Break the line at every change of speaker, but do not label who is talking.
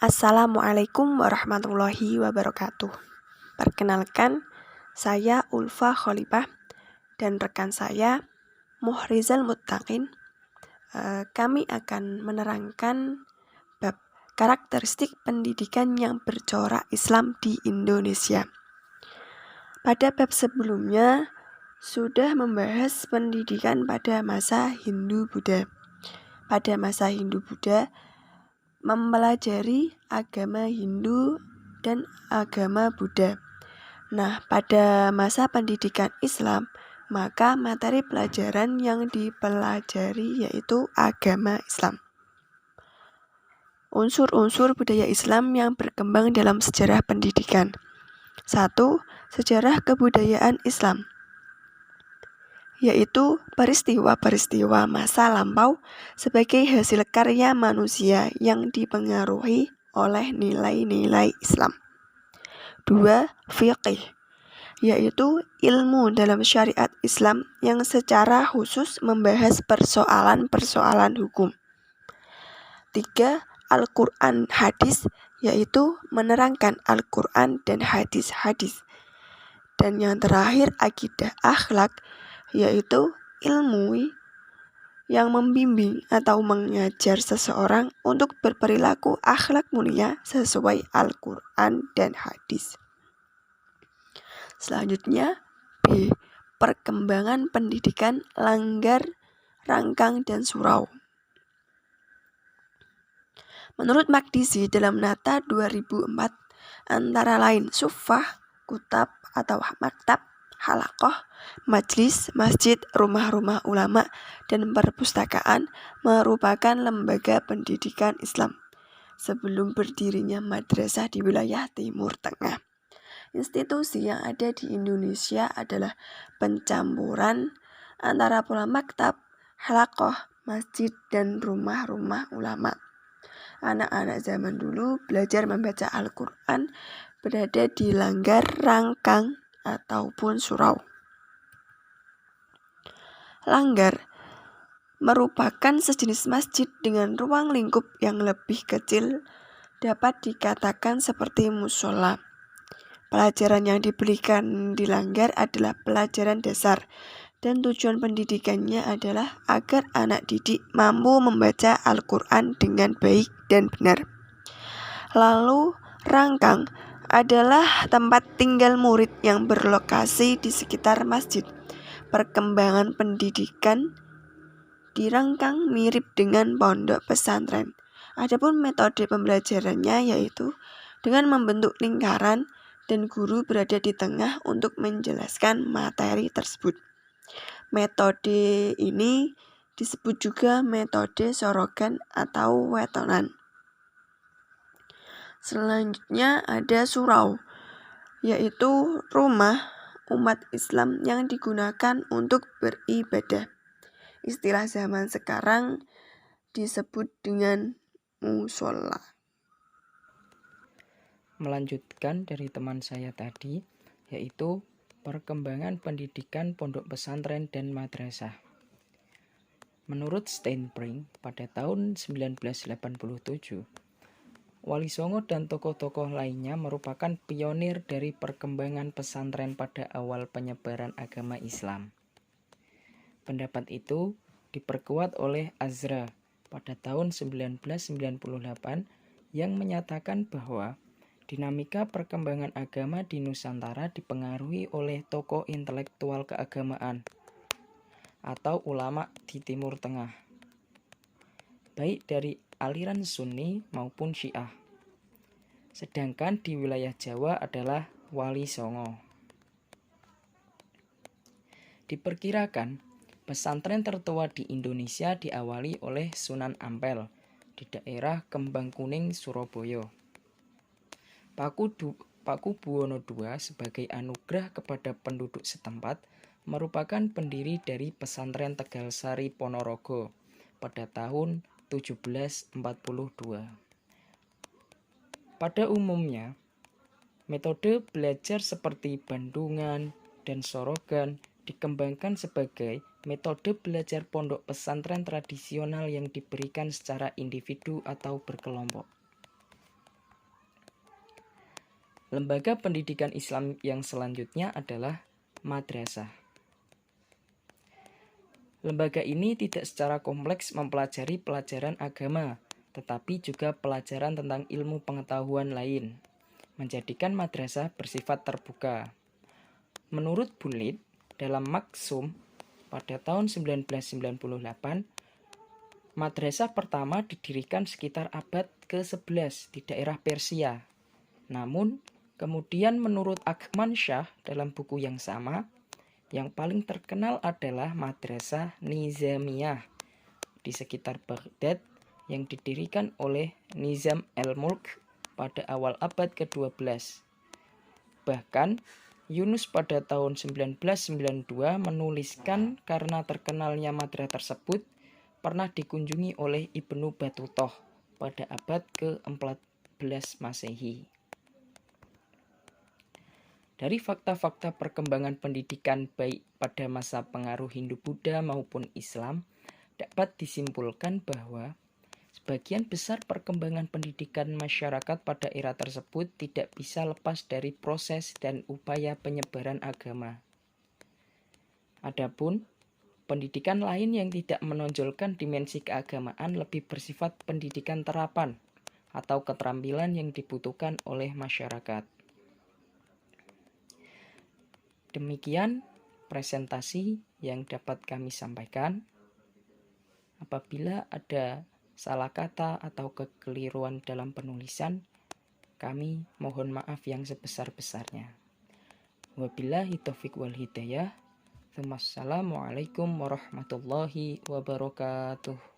Assalamualaikum warahmatullahi wabarakatuh. Perkenalkan, saya Ulfa Khalifah dan rekan saya Muhrizal Muttaqin. Kami akan menerangkan bab karakteristik pendidikan yang bercorak Islam di Indonesia. Pada bab sebelumnya sudah membahas pendidikan pada masa Hindu-Buddha. Pada masa Hindu-Buddha mempelajari agama Hindu dan agama Buddha. Nah, pada masa pendidikan Islam, maka materi pelajaran yang dipelajari yaitu agama Islam. Unsur-unsur budaya Islam yang berkembang dalam sejarah pendidikan. 1. Sejarah kebudayaan Islam, yaitu peristiwa-peristiwa masa lampau sebagai hasil karya manusia yang dipengaruhi oleh nilai-nilai Islam. 2. Fiqih, yaitu ilmu dalam syariat Islam yang secara khusus membahas persoalan-persoalan hukum. 3. Al-Quran hadis, yaitu menerangkan Al-Quran dan hadis-hadis. Dan yang terakhir akidah akhlak, yaitu ilmu yang membimbing atau mengajar seseorang untuk berperilaku akhlak mulia sesuai Al-Quran dan hadis. Selanjutnya, B. Perkembangan pendidikan Langgar, Rangkang, dan Surau. Menurut Makdisi dalam Nata 2004, antara lain Suffah, Kutab atau Maktab, Halaqah, Majlis, Masjid, Rumah-rumah Ulama, dan Perpustakaan merupakan lembaga pendidikan Islam sebelum berdirinya madrasah di wilayah Timur Tengah. Institusi yang ada di Indonesia adalah pencampuran antara pola maktab, halaqah, masjid, dan rumah-rumah ulama. Anak-anak zaman dulu belajar membaca Al-Quran berada di Langgar, Rangkang, ataupun Surau. Langgar merupakan sejenis masjid dengan ruang lingkup yang lebih kecil, dapat dikatakan seperti musola. Pelajaran yang diberikan di Langgar adalah pelajaran dasar, dan tujuan pendidikannya adalah agar anak didik mampu membaca Al-Quran dengan baik dan benar. Lalu Rangkang adalah tempat tinggal murid yang berlokasi di sekitar masjid. Perkembangan pendidikan di Rangkang mirip dengan pondok pesantren. Adapun metode pembelajarannya yaitu dengan membentuk lingkaran dan guru berada di tengah untuk menjelaskan materi tersebut. Metode ini disebut juga metode sorogan atau wetonan. Selanjutnya ada surau, yaitu rumah umat Islam yang digunakan untuk beribadah. Istilah zaman sekarang disebut dengan musola.
Melanjutkan dari teman saya tadi, yaitu perkembangan pendidikan pondok pesantren dan madrasah. Menurut Steinbrink, pada tahun 1987, Wali Songo dan tokoh-tokoh lainnya merupakan pionir dari perkembangan pesantren pada awal penyebaran agama Islam. Pendapat itu diperkuat oleh Azra pada tahun 1998 yang menyatakan bahwa dinamika perkembangan agama di Nusantara dipengaruhi oleh tokoh intelektual keagamaan atau ulama di Timur Tengah, baik dari aliran Sunni maupun Syiah. Sedangkan di wilayah Jawa adalah Wali Songo. Diperkirakan pesantren tertua di Indonesia diawali oleh Sunan Ampel di daerah Kembang Kuning, Surabaya. Paku Buwono II sebagai anugerah kepada penduduk setempat merupakan pendiri dari pesantren Tegalsari Ponorogo pada tahun 1742. Pada umumnya, metode belajar seperti bandungan dan sorogan dikembangkan sebagai metode belajar pondok pesantren tradisional yang diberikan secara individu atau berkelompok. Lembaga pendidikan Islam yang selanjutnya adalah madrasah. Lembaga ini tidak secara kompleks mempelajari pelajaran agama, tetapi juga pelajaran tentang ilmu pengetahuan lain, menjadikan madrasah bersifat terbuka. Menurut Bulid, dalam Maksum pada tahun 1998, madrasah pertama didirikan sekitar abad ke-11 di daerah Persia. Namun, kemudian menurut Akhman Shah dalam buku yang sama, yang paling terkenal adalah Madrasah Nizamiyah di sekitar Baghdad yang didirikan oleh Nizam al-Mulk pada awal abad ke-12. Bahkan, Yunus pada tahun 1992 menuliskan karena terkenalnya madrasah tersebut pernah dikunjungi oleh Ibnu Battutoh pada abad ke-14 Masehi. Dari fakta-fakta perkembangan pendidikan baik pada masa pengaruh Hindu-Buddha maupun Islam, dapat disimpulkan bahwa sebagian besar perkembangan pendidikan masyarakat pada era tersebut tidak bisa lepas dari proses dan upaya penyebaran agama. Adapun pendidikan lain yang tidak menonjolkan dimensi keagamaan lebih bersifat pendidikan terapan atau keterampilan yang dibutuhkan oleh masyarakat. Demikian presentasi yang dapat kami sampaikan. Apabila ada salah kata atau kekeliruan dalam penulisan, kami mohon maaf yang sebesar-besarnya. Wabillahi taufiq wal hidayah. Wassalamualaikum warahmatullahi wabarakatuh.